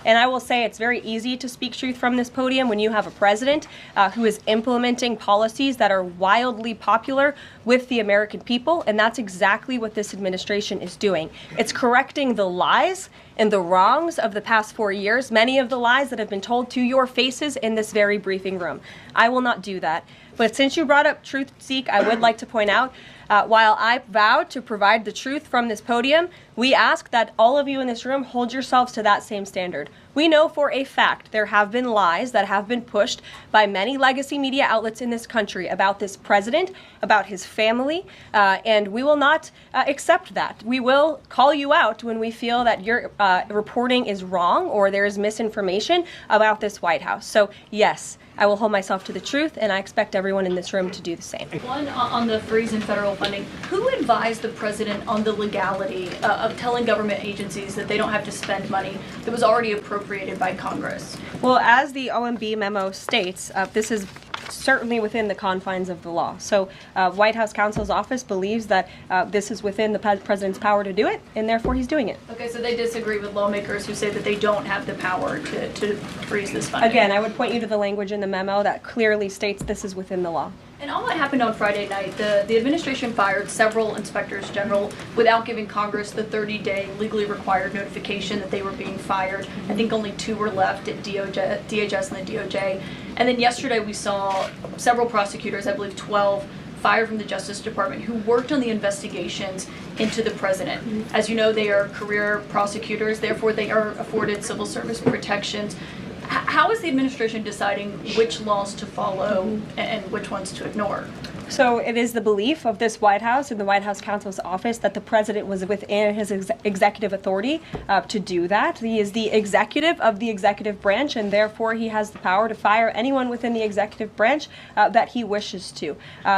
And I will say it's very easy to speak truth from this podium when you have a president who is implementing policies that are wildly popular with the American people, and that's exactly what this administration is doing. It's correcting the lies and the wrongs of the past 4 years, many of the lies that have been told to your faces in this very briefing room. I will not do that. But since you brought up TruthSeek, I would like to point out, while I vow to provide the truth from this podium, we ask that all of you in this room hold yourselves to that same standard. We know for a fact there have been lies that have been pushed by many legacy media outlets in this country about this president, about his family, and we will not accept that. We will call you out when we feel that your reporting is wrong or there is misinformation about this White House. So yes, I will hold myself to the truth, and I expect everyone in this room to do the same. One, on the freeze in federal funding, who advised the president on the legality of telling government agencies that they don't have to spend money that was already appropriated by Congress? Well, as the OMB memo states, this is certainly within the confines of the law. So White House counsel's office believes that this is within the president's power to do it, and therefore he's doing it. Okay, so they disagree with lawmakers who say that they don't have the power to freeze this funding. Again, I would point you to the language in the memo that clearly states this is within the law. And all that happened on Friday night. The administration fired several inspectors general without giving Congress the 30-day legally required notification that they were being fired. I think only 2 were left at DHS and the DOJ. And then yesterday we saw several prosecutors, I believe 12, fired from the Justice Department who worked on the investigations into the president. As you know, they are career prosecutors, therefore they are afforded civil service protections. How is the administration deciding which laws to follow and which ones to ignore? So it is the belief of this White House and the White House counsel's office that the president was within his executive authority to do that. He is the executive of the executive branch, and therefore he has the power to fire anyone within the executive branch that he wishes to.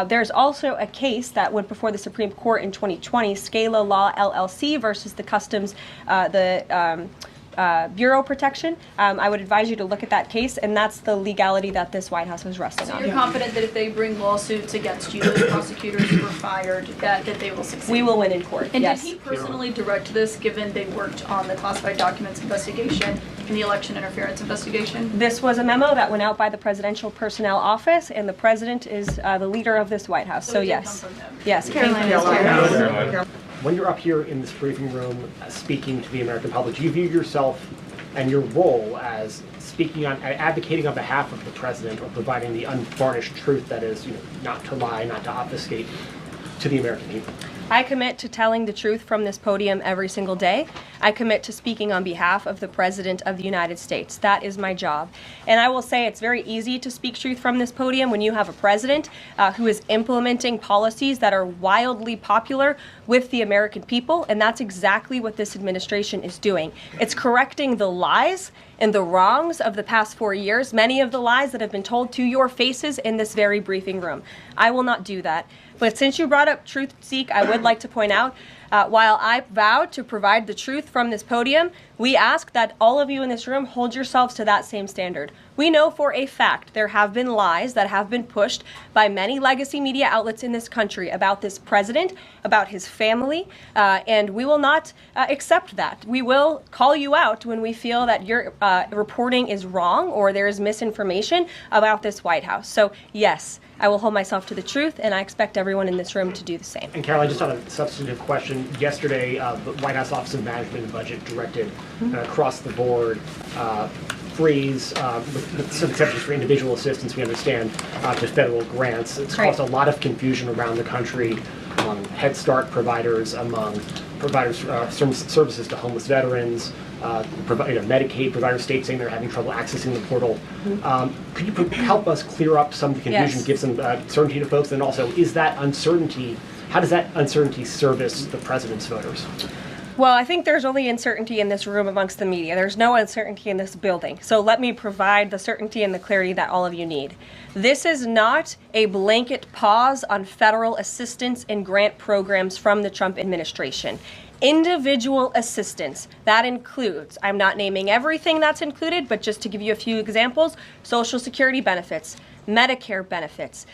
There's also a case that went before the Supreme Court in 2020, Scala Law LLC versus the Customs, Bureau protection. I would advise you to look at that case, and that's the legality that this White House was resting on. So you're confident that if they bring lawsuits against you, those prosecutors who were fired, that they will succeed? We will win in court, and yes. Did he personally direct this, given they worked on the classified documents investigation and the election interference investigation? This was a memo that went out by the Presidential Personnel Office, and the president is the leader of this White House. So it yes. did come from them. Yes. Caroline. When you're up here in this briefing room speaking to the American public, do you view yourself and your role as advocating on behalf of the president or providing the unvarnished truth that is, not to lie, not to obfuscate to the American people? I commit to telling the truth from this podium every single day. I commit to speaking on behalf of the President of the United States. That is my job. And I will say it's very easy to speak truth from this podium when you have a president who is implementing policies that are wildly popular with the American people, and that's exactly what this administration is doing. It's correcting the lies and the wrongs of the past 4 years, many of the lies that have been told to your faces in this very briefing room. I will not do that. But since you brought up TruthSeek, I would like to point out, while I vow to provide the truth from this podium, we ask that all of you in this room hold yourselves to that same standard. We know for a fact there have been lies that have been pushed by many legacy media outlets in this country about this president, about his family, and we will not accept that. We will call you out when we feel that your reporting is wrong or there is misinformation about this White House. So yes, I will hold myself to the truth, and I expect everyone in this room to do the same. And Caroline, just on a substantive question, yesterday the White House Office of Management and Budget directed across the board freeze, with some exceptions for individual assistance, we understand, to federal grants. It's caused a lot of confusion around the country among Head Start providers, among providers services to homeless veterans, Medicaid providers, states saying they're having trouble accessing the portal. Could you help us clear up some of the confusion, give some certainty to folks? And also, is that uncertainty, how does that uncertainty service the president's voters? Well, I think there's only uncertainty in this room amongst the media. There's no uncertainty in this building. So let me provide the certainty and the clarity that all of you need. This is not a blanket pause on federal assistance and grant programs from the Trump administration. Individual assistance, that includes, I'm not naming everything that's included, but just to give you a few examples, Social Security benefits, Medicare benefits,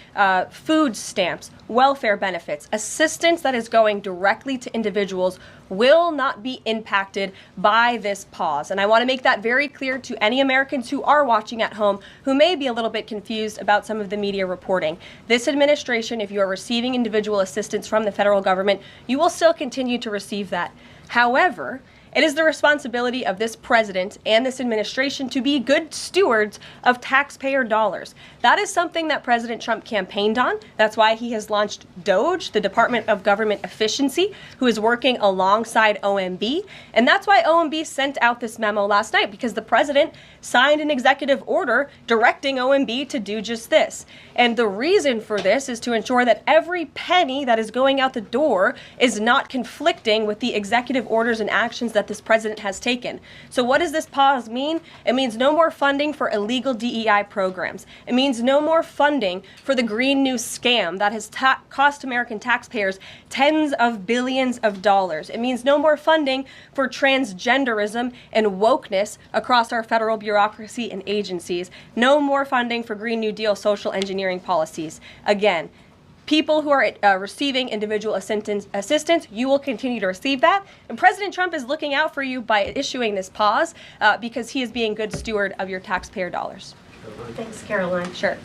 food stamps, welfare benefits, assistance that is going directly to individuals will not be impacted by this pause. And I want to make that very clear to any Americans who are watching at home who may be a little bit confused about some of the media reporting. This administration, if you are receiving individual assistance from the federal government, you will still continue to receive that. However, it is the responsibility of this president and this administration to be good stewards of taxpayer dollars. That is something that President Trump campaigned on. That's why he has launched DOGE, the Department of Government Efficiency, who is working alongside OMB. And that's why OMB sent out this memo last night, because the president signed an executive order directing OMB to do just this. And the reason for this is to ensure that every penny that is going out the door is not conflicting with the executive orders and actions that this president has taken. So what does this pause mean? It means no more funding for illegal DEI programs. It means no more funding for the Green New scam that has cost American taxpayers tens of billions of dollars. It means no more funding for transgenderism and wokeness across our federal bureaucracy and agencies. No more funding for Green New Deal social engineering policies. Again, people who are receiving individual assistance, you will continue to receive that. And President Trump is looking out for you by issuing this pause because he is being good steward of your taxpayer dollars. Thanks, Caroline. Sure.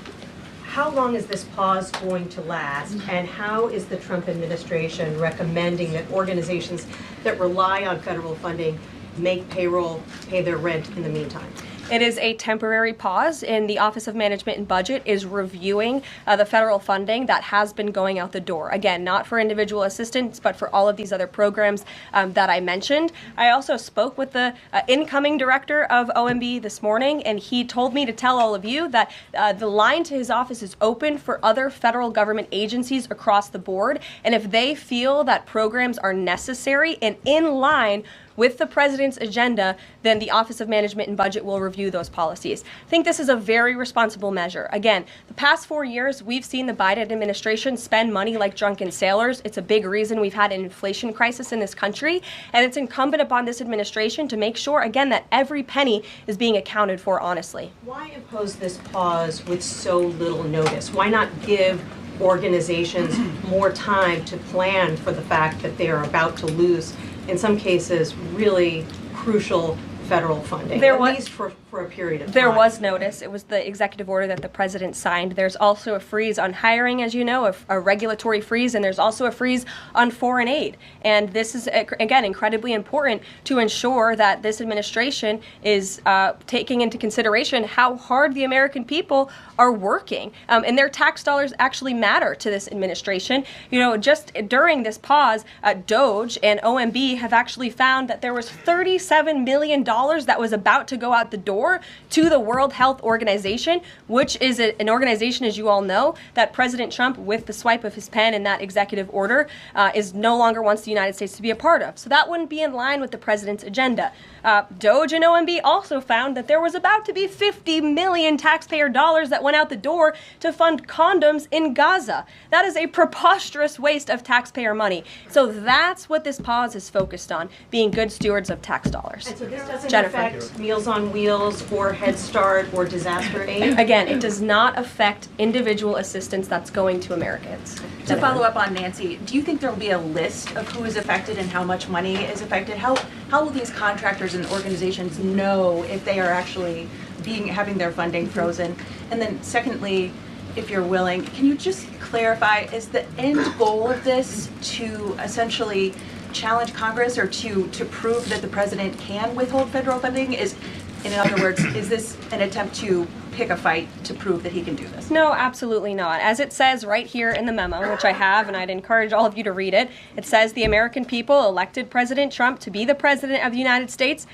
How long is this pause going to last, and how is the Trump administration recommending that organizations that rely on federal funding make payroll, pay their rent in the meantime? It is a temporary pause, and the Office of Management and Budget is reviewing the federal funding that has been going out the door. Again, not for individual assistance, but for all of these other programs that I mentioned. I also spoke with the incoming director of OMB this morning, and he told me to tell all of you that the line to his office is open for other federal government agencies across the board, and if they feel that programs are necessary and in line with the president's agenda, then the Office of Management and Budget will review those policies. I think this is a very responsible measure. Again, the past 4 years, we've seen the Biden administration spend money like drunken sailors. It's a big reason we've had an inflation crisis in this country, and it's incumbent upon this administration to make sure, again, that every penny is being accounted for honestly. Why impose this pause with so little notice? Why not give organizations more time to plan for the fact that they are about to lose, in some cases, really crucial federal funding, at least for a period of time? There was notice. It was the executive order that the president signed. There's also a freeze on hiring, as you know, a regulatory freeze, and there's also a freeze on foreign aid. And this is, again, incredibly important to ensure that this administration is taking into consideration how hard the American people are working. And their tax dollars actually matter to this administration. You know, just during this pause, DOGE and OMB have actually found that there was $37 million that was about to go out the door to the World Health Organization, which is an organization, as you all know, that President Trump, with the swipe of his pen in that executive order, is no longer wants the United States to be a part of. So that wouldn't be in line with the president's agenda. DOGE and OMB also found that there was about to be 50 million taxpayer dollars that went out the door to fund condoms in Gaza. That is a preposterous waste of taxpayer money. So that's what this pause is focused on, being good stewards of tax dollars. And so this doesn't Jennifer. affect Meals on Wheels or Head Start or disaster aid? Again, it does not affect individual assistance that's going to Americans. To follow up on Nancy, do you think there will be a list of who is affected and how much money is affected? How will these contractors and organizations know if they are actually having their funding frozen? And then secondly, if you're willing, can you just clarify, is the end goal of this to essentially challenge Congress or to prove that the president can withhold federal funding? In other words, is this an attempt to pick a fight to prove that he can do this? No, absolutely not. As it says right here in the memo, which I have, and I'd encourage all of you to read it, it says the American people elected President Trump to be the president of the United States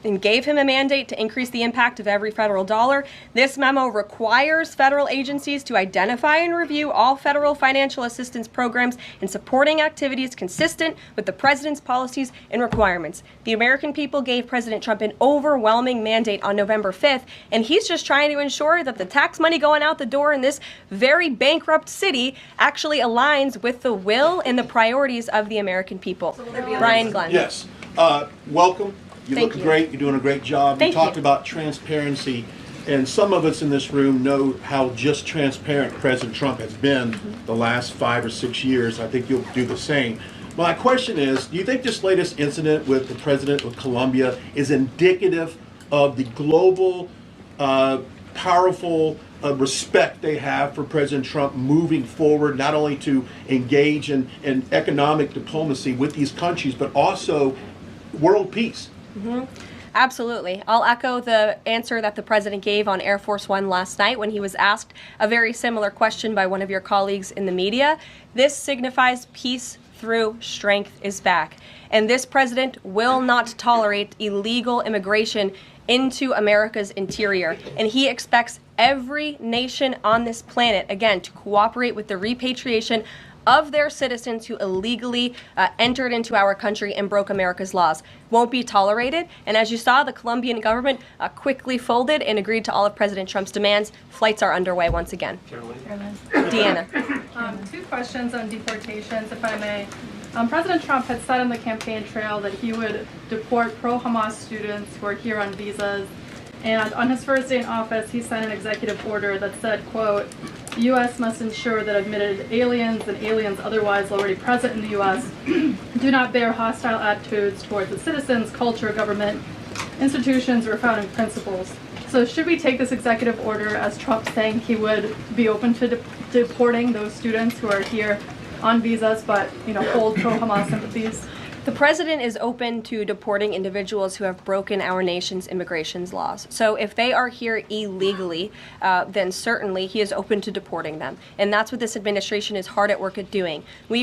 and gave him a mandate to increase the impact of every federal dollar. This memo requires federal agencies to identify and review all federal financial assistance programs and supporting activities consistent with the president's policies and requirements. The American people gave President Trump an overwhelming mandate on November 5th, and he's just trying to ensure that the tax money going out the door in this very bankrupt city actually aligns with the will and the priorities of the American people. Brian Glenn. Yes. Welcome. You Thank look you. great. You're doing a great job. Thank you talked you. about transparency. And some of us in this room know how just transparent President Trump has been the last 5 or 6 years. I think you'll do the same. My question is, do you think this latest incident with the president of Colombia is indicative of the global, powerful respect they have for President Trump moving forward, not only to engage in economic diplomacy with these countries, but also world peace? Absolutely. I'll echo the answer that the president gave on Air Force One last night when he was asked a very similar question by one of your colleagues in the media. This signifies peace through strength is back. And this president will not tolerate illegal immigration into America's interior. And he expects every nation on this planet, again, to cooperate with the repatriation of their citizens who illegally entered into our country and broke America's laws. Won't be tolerated. And as you saw, the Colombian government quickly folded and agreed to all of President Trump's demands. Flights are underway once again. Deanna. Two questions on deportations, if I may. President Trump had said on the campaign trail that he would deport pro-Hamas students who are here on visas. And on his first day in office, he signed an executive order that said, quote, the U.S. must ensure that admitted aliens and aliens otherwise already present in the U.S. do not bear hostile attitudes towards its citizens, culture, government, institutions, or founding principles. So should we take this executive order as Trump saying he would be open to deporting those students who are here on visas but, hold pro-Hamas sympathies? The president is open to deporting individuals who have broken our nation's immigration laws. So if they are here illegally, then certainly he is open to deporting them. And that's what this administration is hard at work at doing. We